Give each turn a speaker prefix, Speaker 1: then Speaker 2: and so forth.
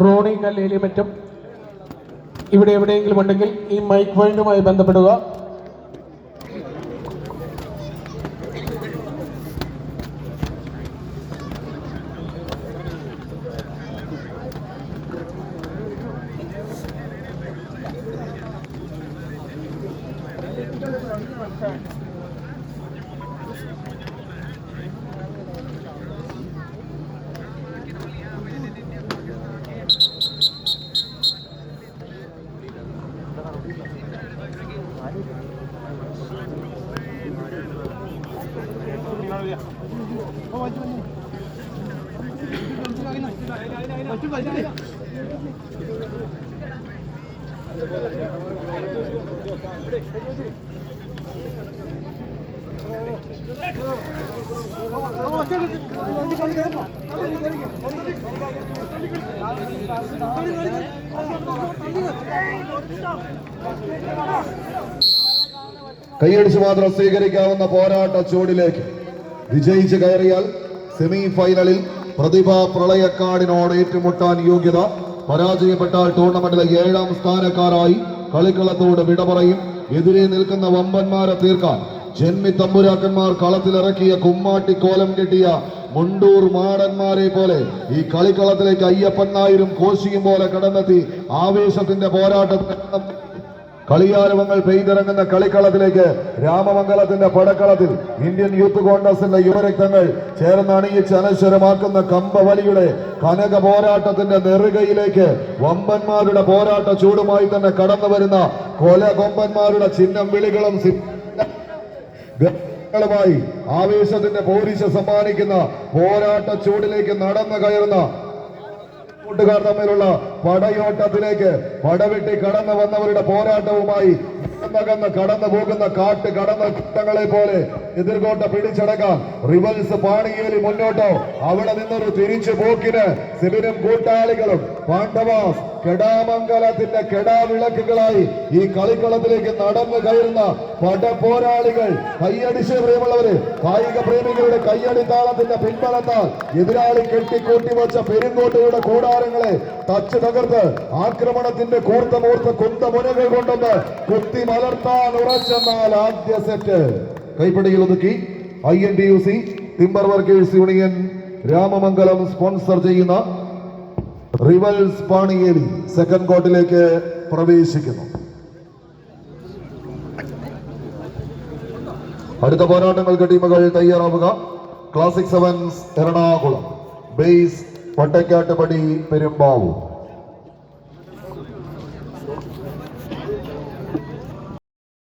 Speaker 1: റോണി കല്ലേലി മറ്റും ഇവിടെ എവിടെയെങ്കിലും ഉണ്ടെങ്കിൽ ഈ മൈക്ക് പോയിന്റുമായി ബന്ധപ്പെടുക.
Speaker 2: കൈയടിച്ച് മാത്രം സ്വീകരിക്കാവുന്ന പോരാട്ട ചൂടിലേക്ക് വിജയിച്ച് കയറിയാൽ സെമി ഫൈനലിൽ പ്രതിഭാ പ്രളയക്കാടിനോട് ഏറ്റുമുട്ടാൻ യോഗ്യത. പരാജയപ്പെട്ടാൽ ടൂർണമെന്റിലെ 7ാം സ്ഥാനക്കാരായി കളിക്കളത്തോട് വിട പറയും. എതിരെ നിൽക്കുന്ന വമ്പന്മാരെ തീർക്കാൻ ജന്മി തമ്പുരാക്കന്മാർ കളത്തിലിറക്കിയ കുമ്മാട്ടിക്കോലം കെട്ടിയ മുണ്ടൂർ മാടന്മാരെ പോലെ ഈ കളിക്കളത്തിലേക്ക് അയ്യപ്പൻ നായരും കോശിയും പോലെ കടന്നെത്തി ആവേശത്തിന്റെ പോരാട്ടത്തിൽ കളിയാരവങ്ങൾ പെയ്തിറങ്ങുന്ന കളിക്കളത്തിലേക്ക് രാമമംഗലത്തിന്റെ പടക്കളത്തിൽ ഇന്ത്യൻ യൂത്ത് കോൺഗ്രസിന്റെ യുവരക്തങ്ങൾ ചേർന്ന് അണിയിച്ച് അനശ്വരമാക്കുന്ന കമ്പവലിയുടെ കനക പോരാട്ടത്തിന്റെ നെറുകയിലേക്ക് വമ്പന്മാരുടെ പോരാട്ട ചൂടുമായി തന്നെ കടന്നു വരുന്ന കൊല കൊമ്പന്മാരുടെ ചിഹ്നം വിളികളും മായി ആവേശത്തിന്റെ പോരിശ സമ്മാനിക്കുന്ന പോരാട്ട ചൂടിലേക്ക് നടന്നു കയറുന്ന കൂട്ടുകാർ തമ്മിലുള്ള പടയോട്ടത്തിലേക്ക് പടവെട്ടി കടന്നു വന്നവരുടെ പോരാട്ടവുമായി കടന്നു പോകുന്ന കാട്ട് കടന്ന കൂട്ടങ്ങളെ പോലെ എതിർകോട്ട പിടിച്ചടക്കാൻ റിവൽസ് പാണിയേലി മുന്നോട്ടോ. അവിടെ നിന്നൊരു തിരിച്ചു പോക്കിന് സിബിനും കൂട്ടാളികളും പാണ്ഡവാസ് കെടാമംഗലത്തിന്റെ കെടാവിളക്കുകളായി ഈ കളിക്കളത്തിലേക്ക് നടന്നു കയറുന്ന പടപോരാളികൾ. കയ്യടിച്ച് പ്രിയമുള്ളവര്, കായിക പ്രേമികളുടെ കയ്യടിത്താളത്തിന്റെ പിൻബലത്താൽ എതിരാളി കെട്ടിക്കൂട്ടി വെച്ച പെരുങ്കോട്ടയുടെ കൂടാരങ്ങളെ തച്ച് തകർത്ത് ആക്രമണത്തിന്റെ കൂർത്തമൂർത്ത കുന്തമുനകൾ കൊണ്ടൊന്ന് കുത്തി മലർത്താൻ ഉറച്ചെന്നാൽ ആദ്യ സെറ്റ് കൈപ്പിടിയിൽ ഒതുക്കി INTUC timber workers union Ramamangalam sponsor ചെയ്യുന്ന റിവൽസ് പാണിയേലി സെക്കൻഡ് കോർട്ടിലേക്ക് പ്രവേശിക്കുന്നു. അടുത്ത പോരാട്ടങ്ങൾക്ക് ടീമുകൾ തയ്യാറാവുക. Classic sevens Ernakulam, base Vattakkattupadi Perumbavoor.